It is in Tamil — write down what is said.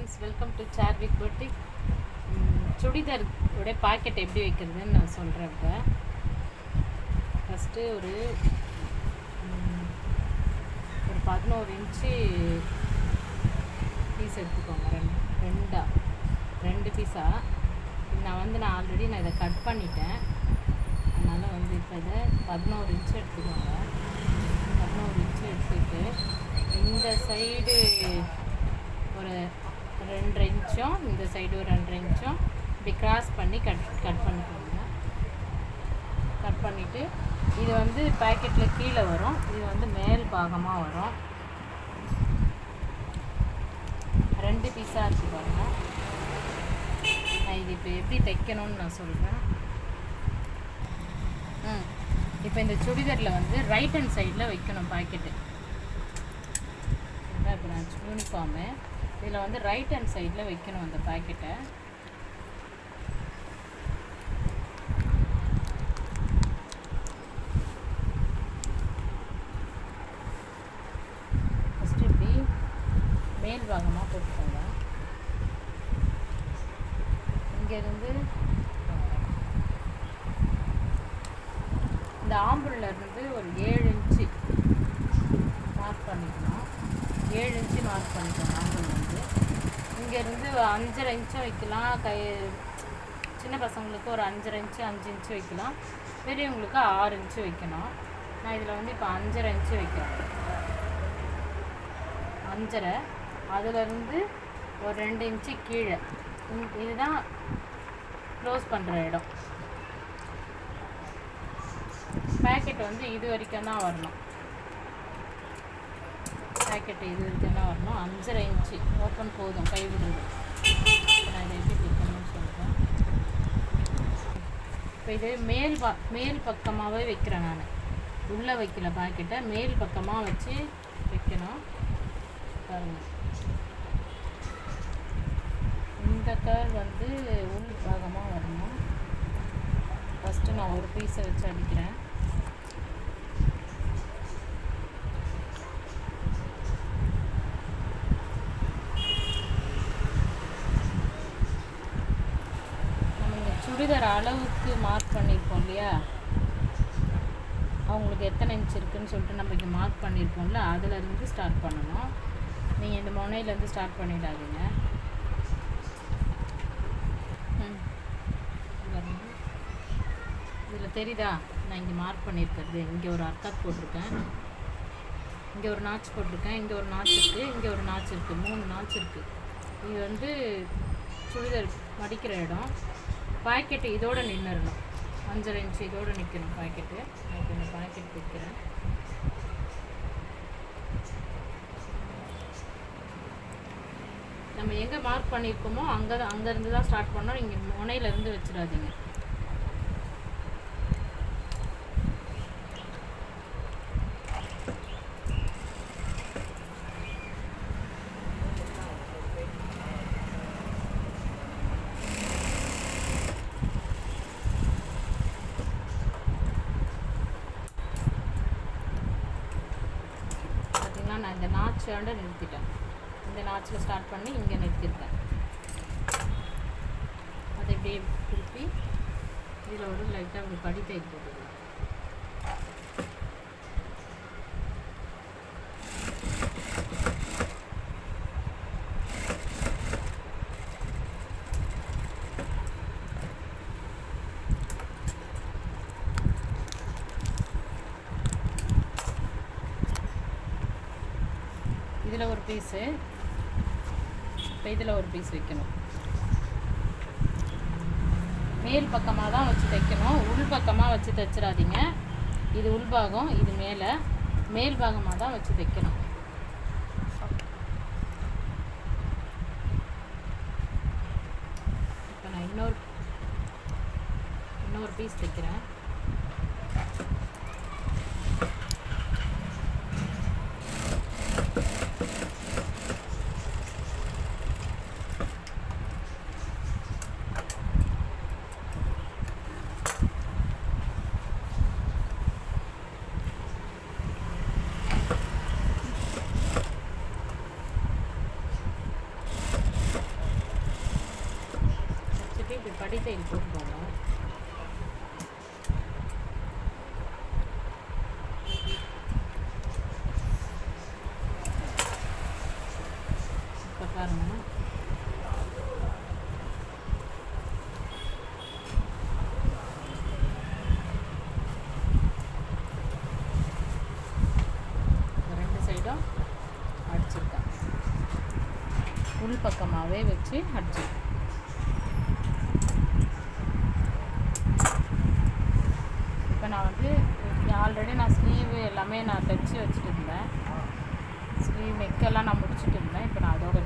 Friends, welcome to Sarvik boutique. Churidar உடைய பாக்கெட் எப்படி வைக்கிறதுன்னு நான் சொல்கிறேன். இப்போ ஃபஸ்ட்டு ஒரு 11 இன்ச்சு பீஸ் எடுத்துக்கோங்க. ரெண்டு பீஸாக. நான் ஆல்ரெடி இதை கட் பண்ணிட்டேன். அதனால் இப்போ இதை 11 இன்ச்சு எடுத்துக்கோங்க. 11 இன்ச்சு எடுத்துக்கிட்டு இந்த சைடு ஒரு 2.5 இன்ச்சும் இந்த சைடு ஒரு 2.5 இன்ச்சும் இப்படி கிராஸ் பண்ணி கட் பண்ணிக்கோங்க. கட் பண்ணிவிட்டு இது பேக்கெட்டில் கீழே வரும், இது மேல் பாகமாக வரும். 2 பீஸாக இருக்குது பாருங்கள். நான் இது இப்போ எப்படி தைக்கணும்னு நான் சொல்கிறேன். இப்போ இந்த சுடிதாரில் ரைட் ஹேண்ட் சைடில் வைக்கணும் பாக்கெட்டு. இப்போ நான் யூனிஃபார்மு இதில் ரைட் ஹேண்ட் சைடில் வைக்கணும் அந்த பாக்கெட்டை. ஃபஸ்ட்டு இப்படி மேல் பாகமாக போட்டுக்கோங்க. இங்கேருந்து இந்த ஆம்புலேருந்து ஒரு 7 இன்ச்சு மார்க் பண்ணிக்கணும். 7 இன்ச்சு மார்க் பண்ணிக்கணும் ஆம்புல். இங்கேருந்து 5.5 இன்ச்சும் வைக்கலாம். சின்ன பசங்களுக்கு ஒரு 5.5 இன்ச்சு 5 இன்ச்சு வைக்கலாம். பெரியவங்களுக்கு 6 இன்ச்சு வைக்கணும். நான் இதில் இப்போ 5.5 இன்ச்சு வைக்கிறேன். 5.5 அதுலேருந்து ஒரு 2 இன்ச்சு கீழே. இதுதான் க்ளோஸ் பண்ணுற இடம். பேக்கெட் இது வரைக்கும் தான் வரணும். பேக்கெட்டு இது வரைக்கும் தான் வரணும். 5.5 இன்ச்சு ஓப்பன் போதும், கைவிடுது. நான் இதை எப்படி தைக்கணும்னு சொல்கிறேன். இப்போ இது மேல் பக்கமாகவே வைக்கிறேன். நான் உள்ளே வைக்கல, பாக்கெட்டை மேல் பக்கமாக வச்சு வைக்கணும். பாருங்கள், இந்த கர் உள் பாகமாக வரணும். ஃபஸ்ட்டு நான் ஒரு பீஸை வச்சு அடிக்கிறேன். சுடிதார் அளவுக்கு மார்க் பண்ணியிருப்போம் இல்லையா, அவங்களுக்கு எத்தனை இன்ச் இருக்குதுன்னு சொல்லிட்டு நம்ம இங்கே மார்க் பண்ணியிருப்போம்ல, அதிலேருந்து ஸ்டார்ட் பண்ணணும். நீங்கள் இந்த முனையிலேருந்து ஸ்டார்ட் பண்ணிடாதீங்க. இதில் தெரியுதா, நான் இங்கே மார்க் பண்ணியிருக்கிறது. இங்கே ஒரு அர்க்காத் போட்டிருக்கேன், இங்கே ஒரு நாச் போட்டிருக்கேன், இங்கே ஒரு நாச் இருக்குது, இங்கே ஒரு நாச் இருக்குது. 3 நாச் இருக்குது. இது சுடிதார் மடிக்கிற இடம். பாக்கெட்டு இதோடு நின்றுடணும். 5.5 இன்ச்சு இதோடு நிற்கணும் பாக்கெட்டு. நான் இப்போ இந்த பாக்கெட் வைக்கிறேன். நம்ம எங்கே மார்க் பண்ணியிருக்கோமோ அங்கேருந்து தான் ஸ்டார்ட் பண்ணோம். இங்கே முனையிலேருந்து வச்சிடாதீங்க. நான் இந்த நாச்சாண்ட நிறுத்திட்டேன். இந்த நாச்சில் ஸ்டார்ட் பண்ணி இங்கே நிறுத்திட்டேன். அதை இப்படியே திருப்பி இதில் ஒரு லைட்டாக அப்படி படி தைக்க போட்டுக்கலாம். இதில் ஒரு பீஸு, இப்போ இதில் ஒரு பீஸ் வைக்கணும். மேல் பக்கமாக தான் வச்சு தைக்கணும், உள் பக்கமாக வச்சு தைச்சிடாதீங்க. இது உள்பாகம், இது மேல் பாகமாக தான் வச்சு தைக்கணும். இப்போ நான் இன்னொரு பீஸ் தைக்கிறேன். இப்படி படி தையல் போட்டுக்கோங்க. இப்போ பாருங்க, ரெண்டு சைடும் அடிச்சிருக்கேன். உள் பக்கமாகவே வச்சு அடிச்சிருக்கேன். இப்போ நான் வந்து ஆல்ரெடி நான் ஸ்லீவு எல்லாமே நான் தைச்சி வச்சுட்டு இருந்தேன். ஸ்லீவ் நெக்கெல்லாம் நான் முடிச்சுட்டு இருந்தேன். இப்போ நான் அதோட